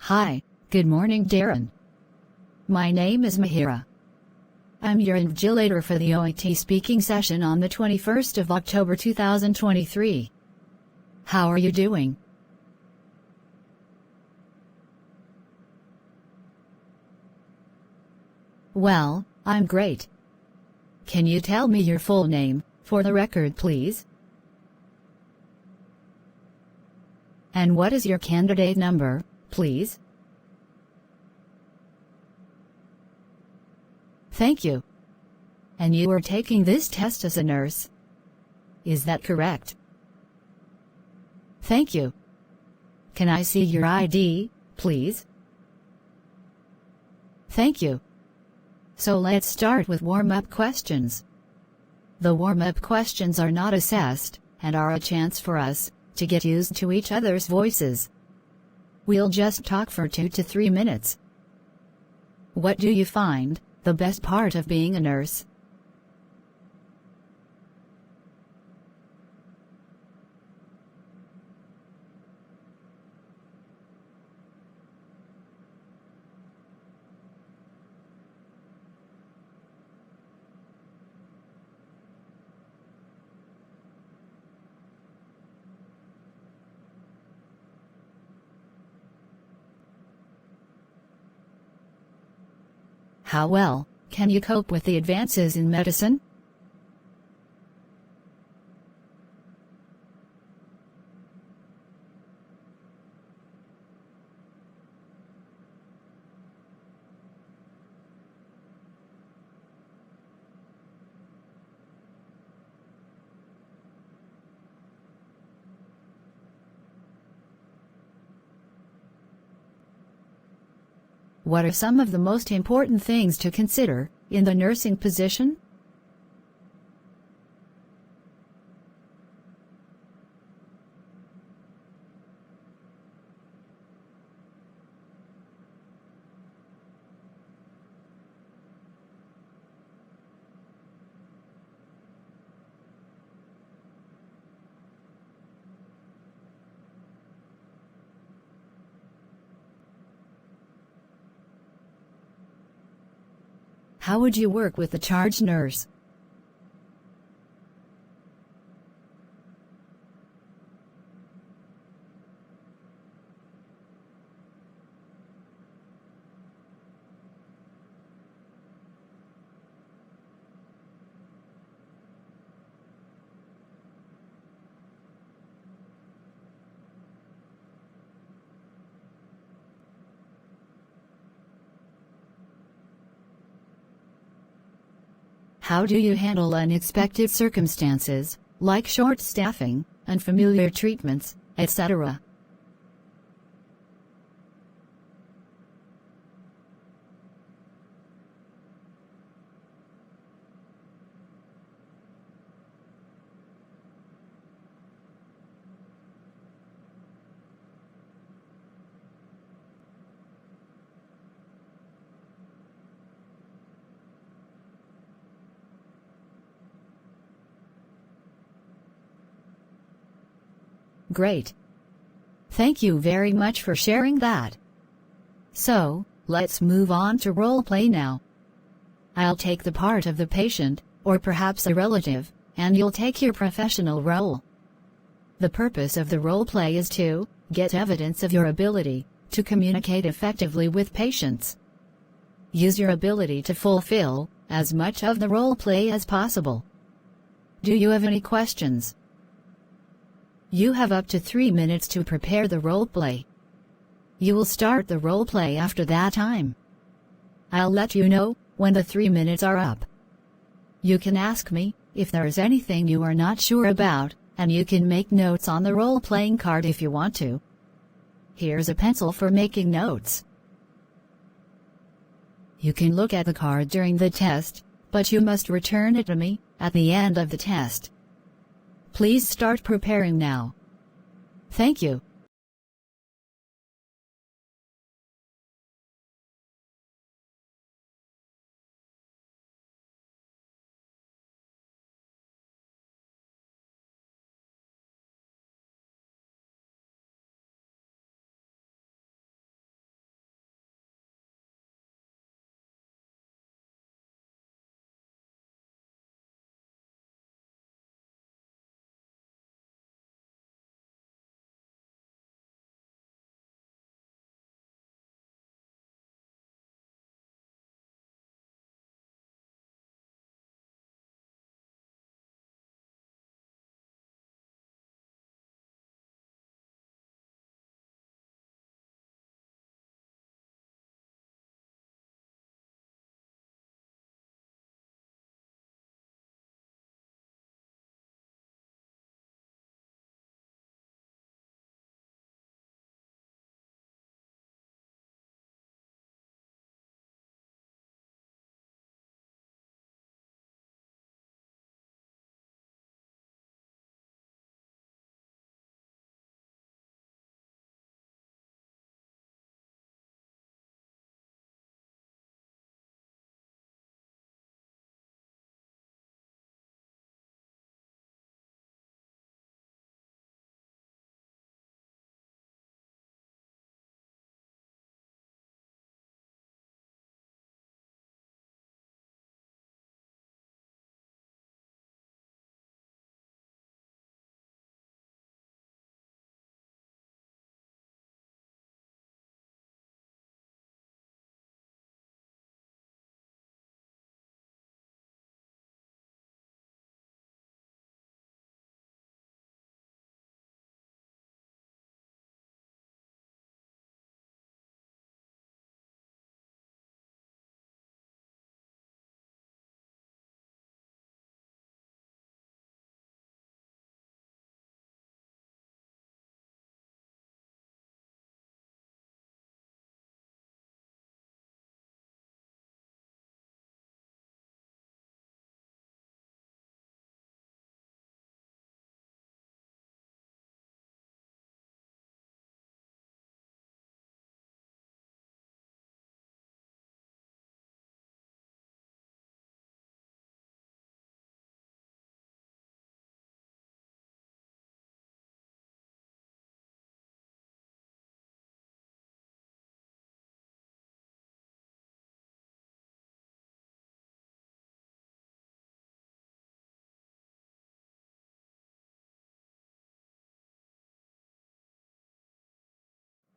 Hi, good morning Darren. My name is Mihiraa. I'm your invigilator for the OET-speaking session on the 21st of October 2023. How are you doing? Well, I'm great. Can you tell me your full name, for the record please? And what is your candidate number, please? Thank you. And you are taking this test as a nurse? Is that correct? Thank you. Can I see your ID, please? Thank you. So let's start with warm-up questions. The warm-up questions are not assessed, and are a chance for us to get used to each other's voices. We'll just talk for 2 to 3 minutes. What do you find the best part of being a nurse? How well can you cope with the advances in medicine? What are some of the most important things to consider in the nursing position? How would you work with the charge nurse? How do you handle unexpected circumstances, like short staffing, unfamiliar treatments, etc.? Great. Thank you very much for sharing that. So, let's move on to role play now. I'll take the part of the patient, or perhaps a relative, and you'll take your professional role. The purpose of the role play is to get evidence of your ability to communicate effectively with patients. Use your ability to fulfill as much of the role play as possible. Do you have any questions? You have up to 3 minutes to prepare the role play. You will start the role play after that time. I'll let you know when the 3 minutes are up. You can ask me if there is anything you are not sure about, and you can make notes on the role-playing card if you want to. Here's a pencil for making notes. You can look at the card during the test, but you must return it to me at the end of the test. Please start preparing now. Thank you.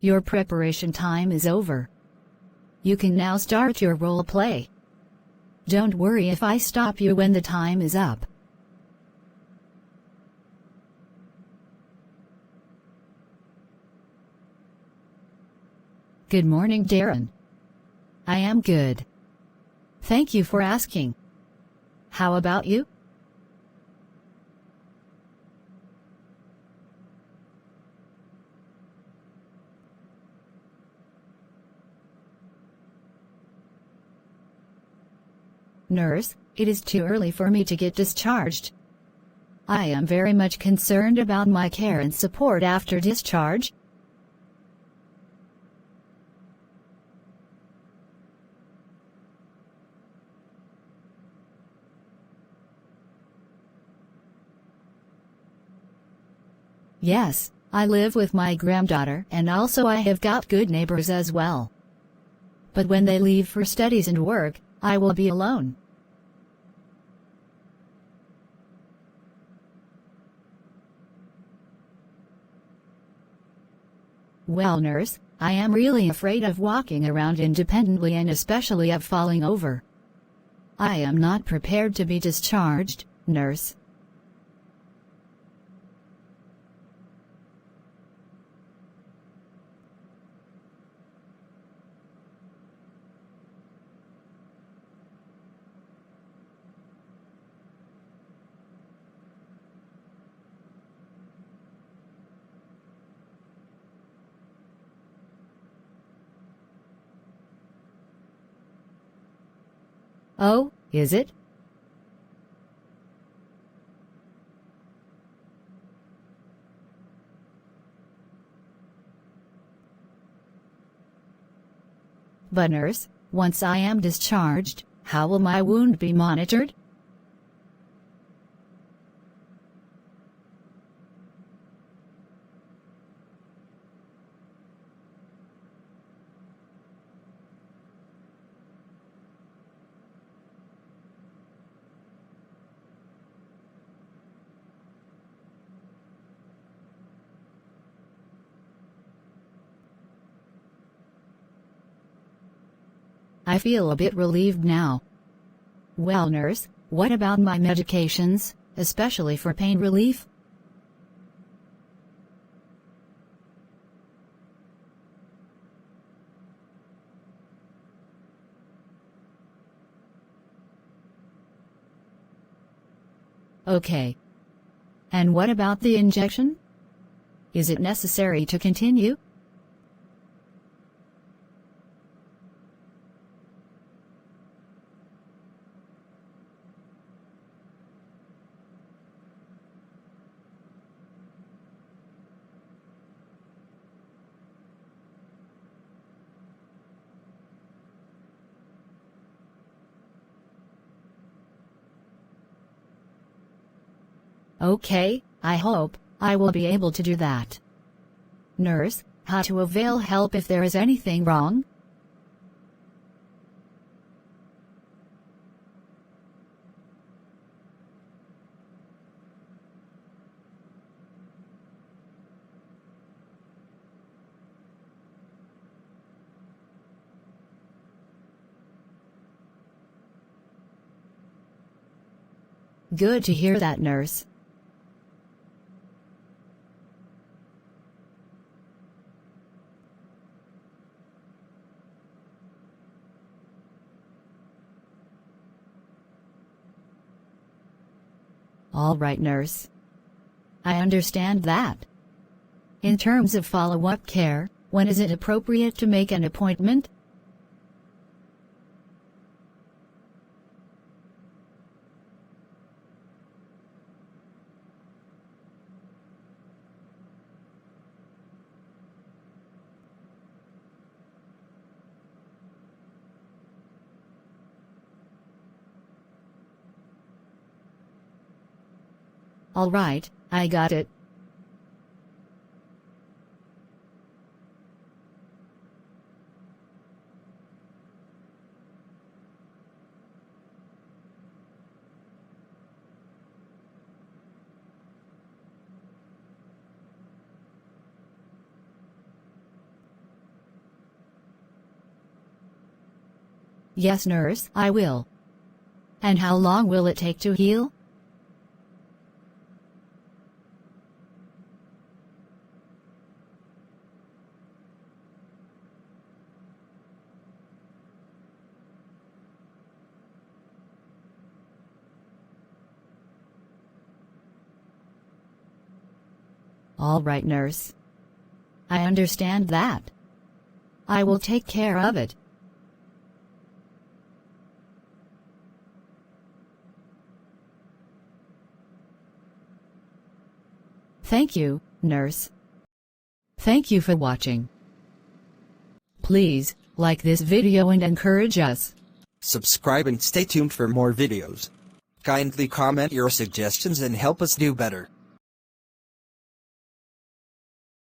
Your preparation time is over. You can now start your role play. Don't worry if I stop you when the time is up. Good morning, Darren. I am good. Thank you for asking. How about you? Nurse, it is too early for me to get discharged. I am very much concerned about my care and support after discharge. Yes, I live with my granddaughter and also I have got good neighbors as well. But when they leave for studies and work, I will be alone. Well, nurse, I am really afraid of walking around independently and especially of falling over. I am not prepared to be discharged, nurse. Oh, is it? But nurse, once I am discharged, how will my wound be monitored? I feel a bit relieved now. Well, nurse, what about my medications, especially for pain relief? Okay. And what about the injection? Is it necessary to continue? Okay, I hope I will be able to do that. Nurse, how to avail help if there is anything wrong? Good to hear that, nurse. All right, nurse. I understand that. In terms of follow-up care, when is it appropriate to make an appointment? All right, I got it. Yes, nurse, I will. And how long will it take to heal? All right, nurse. I understand that. I will take care of it. Thank you, nurse. Thank you for watching. Please, like this video and encourage us. Subscribe and stay tuned for more videos. Kindly comment your suggestions and help us do better.